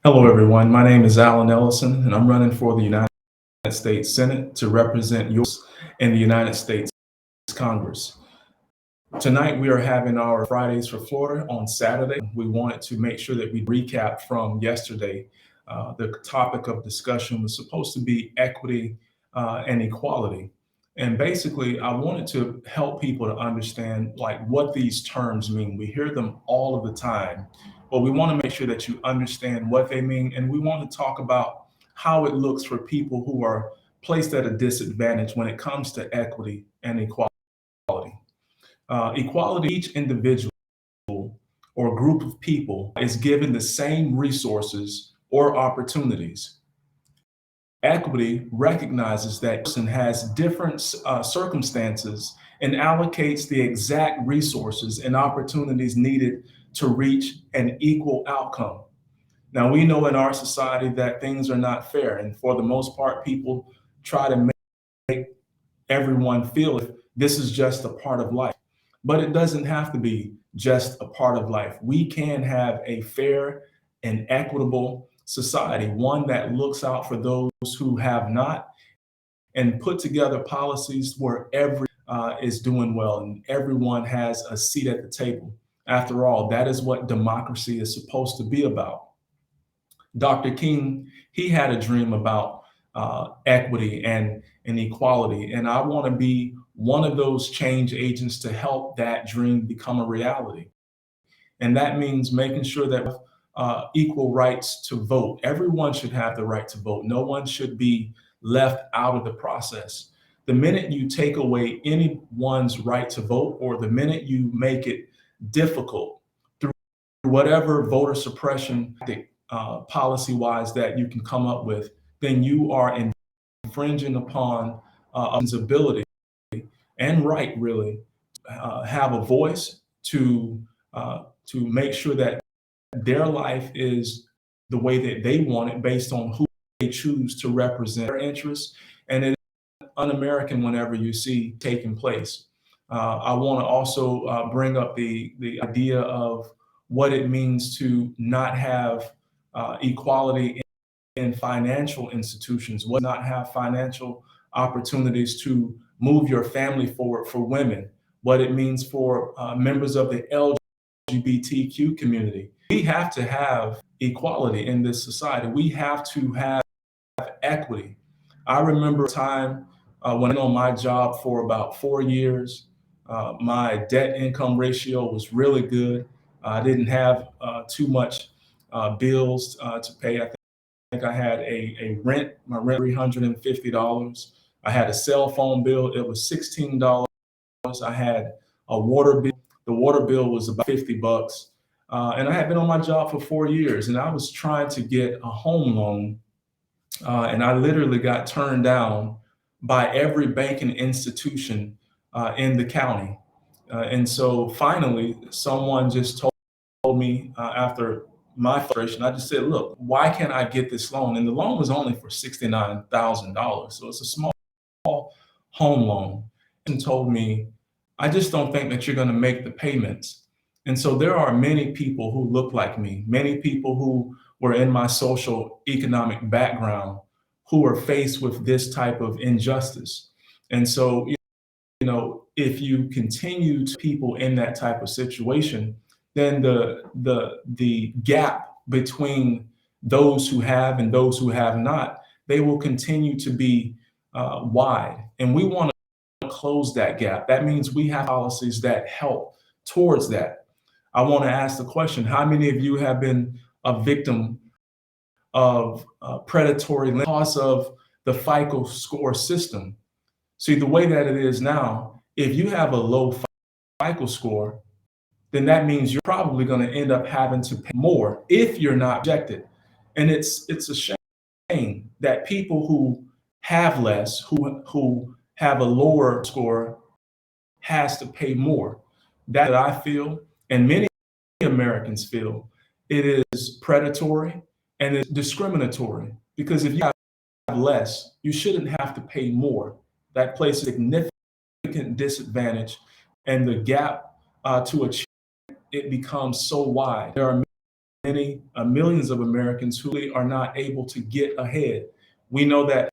Hello, everyone. My name is Ellison, and I'm running for the United States Senate to represent yours in the United States Congress. Tonight, we are having our Fridays for Florida. On Saturday, we wanted to make sure that we recap from yesterday. The topic of discussion was supposed to be equity and equality. And basically, I wanted to help people to understand like what these terms mean. We hear them all of the time, but we want to make sure that you understand what they mean. And we want to talk about how it looks for people who are placed at a disadvantage when it comes to equity and equality. Equality, each individual or group of people is given the same resources or opportunities. Equity recognizes that a person has different circumstances and allocates the exact resources and opportunities needed to reach an equal outcome. Now, we know in our society that things are not fair, and for the most part, people try to make everyone feel this is just a part of life. But it doesn't have to be just a part of life. We can have a fair and equitable society, one that looks out for those who have not, and put together policies where every is doing well and everyone has a seat at the table. After all, that is what democracy is supposed to be about. Dr. King, he had a dream about equity and equality. And I want to be one of those change agents to help that dream become a reality. And that means making sure that equal rights to vote. Everyone should have the right to vote. No one should be left out of the process. The minute you take away anyone's right to vote, or the minute you make it difficult through whatever voter suppression policy-wise that you can come up with, then you are infringing upon one's ability and right, really, have a voice to make sure that their life is the way that they want it based on who they choose to represent their interests. And it is un-American whenever you see taking place. I want to also bring up the idea of what it means to not have equality in financial institutions, what not have financial opportunities to move your family forward for women, what it means for members of the LGBTQ community. We have to have equality in this society. We have to have equity. I remember a time when I was on my job for about 4 years. My debt income ratio was really good. I didn't have too much bills to pay. I think I had a rent, my rent $350. I had a cell phone bill, it was $16. I had a water bill. The water bill was about $50. And I had been on my job for 4 years, and I was trying to get a home loan. And I literally got turned down by every banking institution in the county. And so finally, someone just told me after my frustration, I just said, look, why can't I get this loan? And the loan was only for $69,000. So it's a small home loan. And told me, I just don't think that you're going to make the payments. And so there are many people who look like me, many people who were in my social economic background who are faced with this type of injustice. And so, if you continue to people in that type of situation, then the gap between those who have and those who have not, they will continue to be wide. And we want to close that gap. That means we have policies that help towards that. I want to ask the question, how many of you have been a victim of predatory because of the FICO score system? See, the way that it is now, if you have a low FICO score, then that means you're probably going to end up having to pay more if you're not rejected. And it's a shame that people who have less, who have a lower score, has to pay more. That I feel, and many Americans feel, it is predatory and it's discriminatory. Because if you have less, you shouldn't have to pay more. That places a significant disadvantage, and the gap to achieve it becomes so wide. There are many millions of Americans who really are not able to get ahead. We know that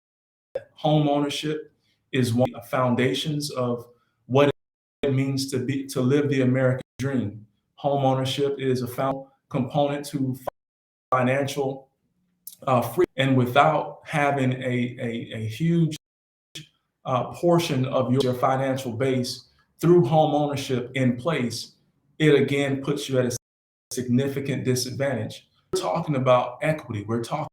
home ownership is one of the foundations of what it means to live the American dream. Home ownership is a founding component to financial freedom, and without having a huge portion of your financial base through home ownership in place, it again puts you at a significant disadvantage. We're talking about equity. We're talking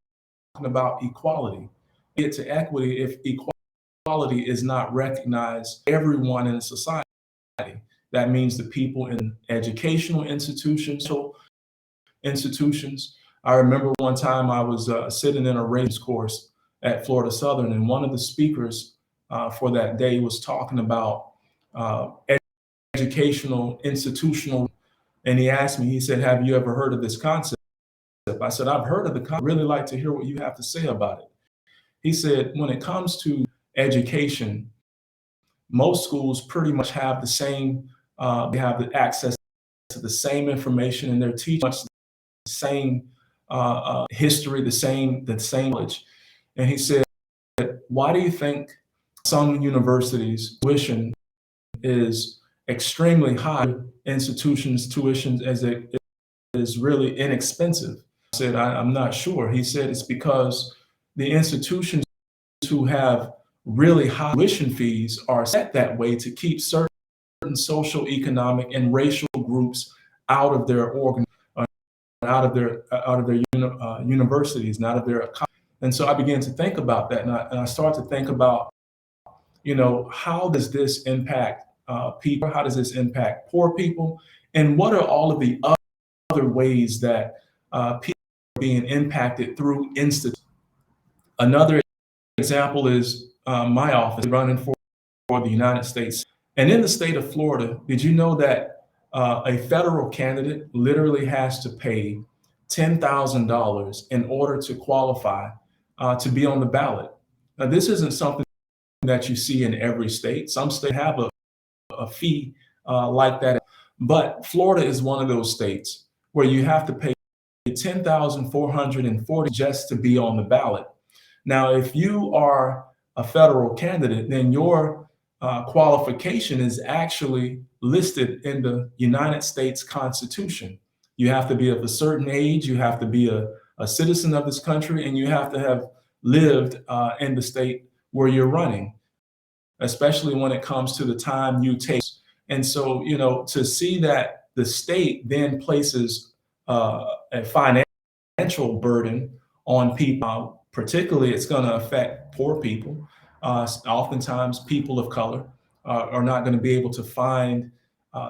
about equality. Get to equity if equality is not recognized by everyone in society. That means the people in educational institutions. I remember one time I was sitting in a race course at Florida Southern, and one of the speakers for that day was talking about uh, educational institutional, and he asked me, he said, "Have you ever heard of this concept?" I said, "I've heard of the concept. I'd really like to hear what you have to say about it." He said, "When it comes to education, most schools pretty much have the same, they have the access to the same information, and they're teaching much the same history, the same knowledge." And he said, "Why do you think some universities' tuition is extremely high? Institutions' tuition as it is really inexpensive?" I said, "I'm not sure." He said, "It's because the institutions who have really high tuition fees are set that way to keep certain social, economic, and racial groups out of their universities, and out of their." And so I began to think about that, and I started to think about, how does this impact people? How does this impact poor people? And what are all of the other ways that people are being impacted through institutions? Another example is my office running for the United States. And in the state of Florida, did you know that a federal candidate literally has to pay $10,000 in order to qualify to be on the ballot? Now, this isn't something that you see in every state. Some states have a fee like that, but Florida is one of those states where you have to pay 10,440 just to be on the ballot. Now, if you are a federal candidate, then your qualification is actually listed in the United States Constitution. You have to be of a certain age, you have to be a citizen of this country, and you have to have lived in the state where you're running, especially when it comes to the time you take. And so, to see that the state then places a financial burden on people, particularly it's going to affect poor people. Oftentimes, people of color are not going to be able to find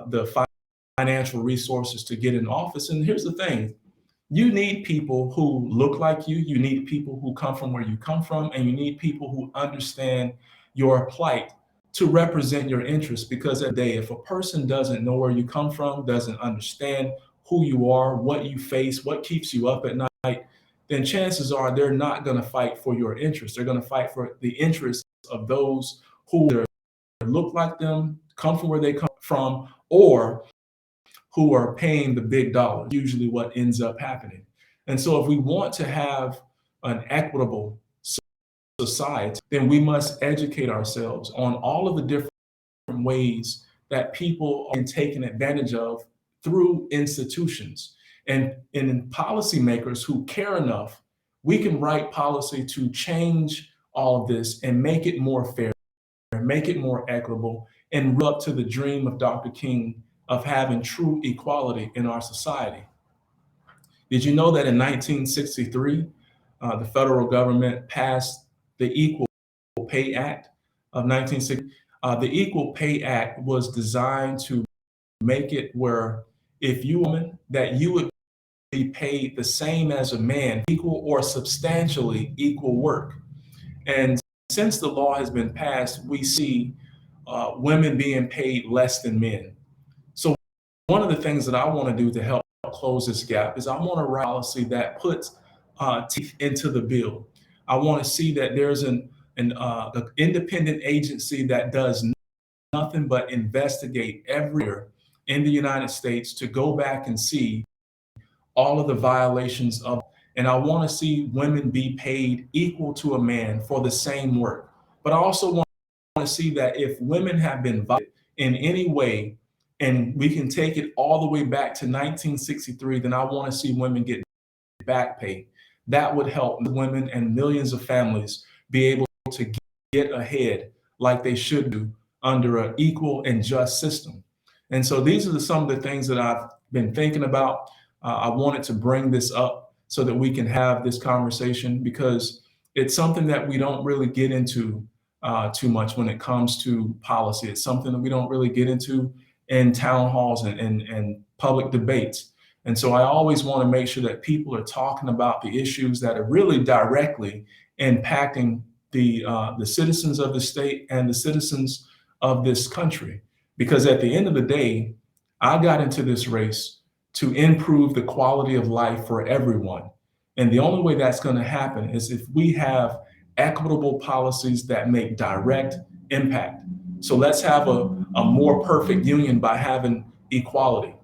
the financial resources to get in office. And here's the thing: you need people who look like you need people who come from where you come from, and you need people who understand your plight to represent your interests. Because at the day, if a person doesn't know where you come from, doesn't understand who you are, what you face, what keeps you up at night, then chances are they're not going to fight for your interests. They're going to fight for the interests of those who look like them, come from where they come from, or who are paying the big dollar, usually what ends up happening. And so if we want to have an equitable society, then we must educate ourselves on all of the different ways that people are being taken advantage of through institutions. And in policymakers who care enough, we can write policy to change all of this and make it more fair, make it more equitable, and live up to the dream of Dr. King of having true equality in our society. Did you know that in 1963, the federal government passed the Equal Pay Act of 1960? The Equal Pay Act was designed to make it where if you are a woman, that you would be paid the same as a man, equal or substantially equal work. And since the law has been passed, we see women being paid less than men. So one of the things that I want to do to help close this gap is I want to write a policy that puts teeth into the bill. I want to see that there's an independent agency that does nothing but investigate every year in the United States to go back and see all of the violations of, and I want to see women be paid equal to a man for the same work. But I also want to see that if women have been violated in any way, and we can take it all the way back to 1963, then I want to see women get back pay. That would help women and millions of families be able to get ahead like they should do under an equal and just system. And so these are some of the things that I've been thinking about. I wanted to bring this up so that we can have this conversation, because it's something that we don't really get into too much when it comes to policy. It's something that we don't really get into in town halls and public debates. And so I always want to make sure that people are talking about the issues that are really directly impacting the citizens of the state and the citizens of this country. Because at the end of the day, I got into this race to improve the quality of life for everyone. And the only way that's going to happen is if we have equitable policies that make direct impact. So let's have a more perfect union by having equality.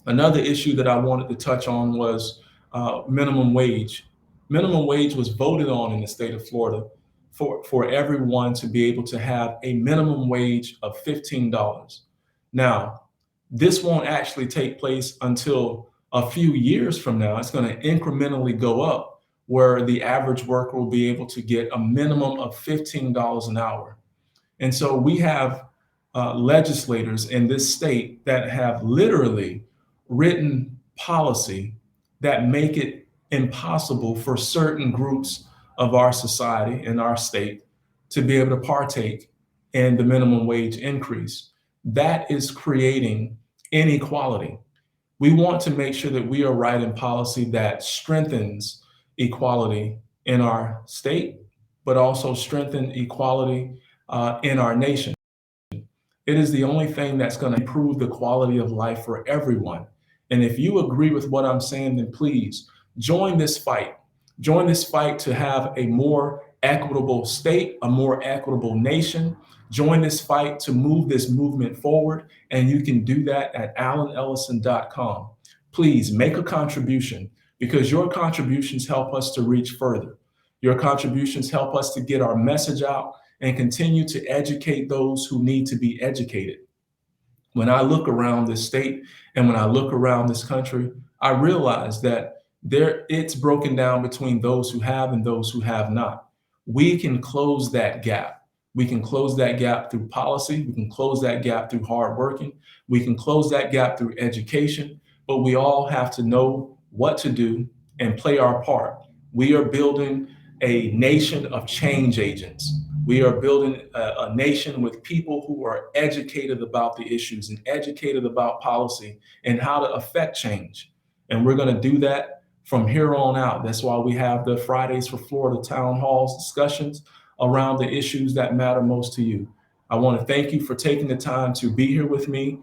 Another issue that I wanted to touch on was minimum wage. Minimum wage was voted on in the state of Florida for everyone to be able to have a minimum wage of $15. Now, this won't actually take place until a few years from now. It's going to incrementally go up, where the average worker will be able to get a minimum of $15 an hour. And so we have legislators in this state that have literally written policy that make it impossible for certain groups of our society and our state to be able to partake in the minimum wage increase. That is creating inequality. We want to make sure that we are writing policy that strengthens equality in our state, but also strengthen equality in our nation. It is the only thing that's going to improve the quality of life for everyone. And if you agree with what I'm saying, then please join this fight. Join this fight to have a more equitable state, a more equitable nation. Join this fight to move this movement forward. And you can do that at allenellison.com. Please make a contribution, because your contributions help us to reach further. Your contributions help us to get our message out and continue to educate those who need to be educated. When I look around this state and when I look around this country, I realize that it's broken down between those who have and those who have not. We can close that gap. We can close that gap through policy. We can close that gap through hard working. We can close that gap through education, but we all have to know what to do and play our part. We are building a nation of change agents. We are building a nation with people who are educated about the issues and educated about policy and how to affect change. And we're going to do that from here on out. That's why we have the Fridays for Florida town halls discussions around the issues that matter most to you. I want to thank you for taking the time to be here with me.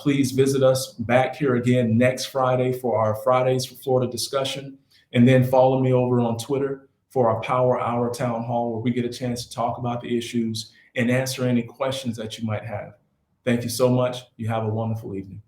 Please visit us back here again next Friday for our Fridays for Florida discussion. And then follow me over on Twitter for our Power Hour Town Hall, where we get a chance to talk about the issues and answer any questions that you might have. Thank you so much. You have a wonderful evening.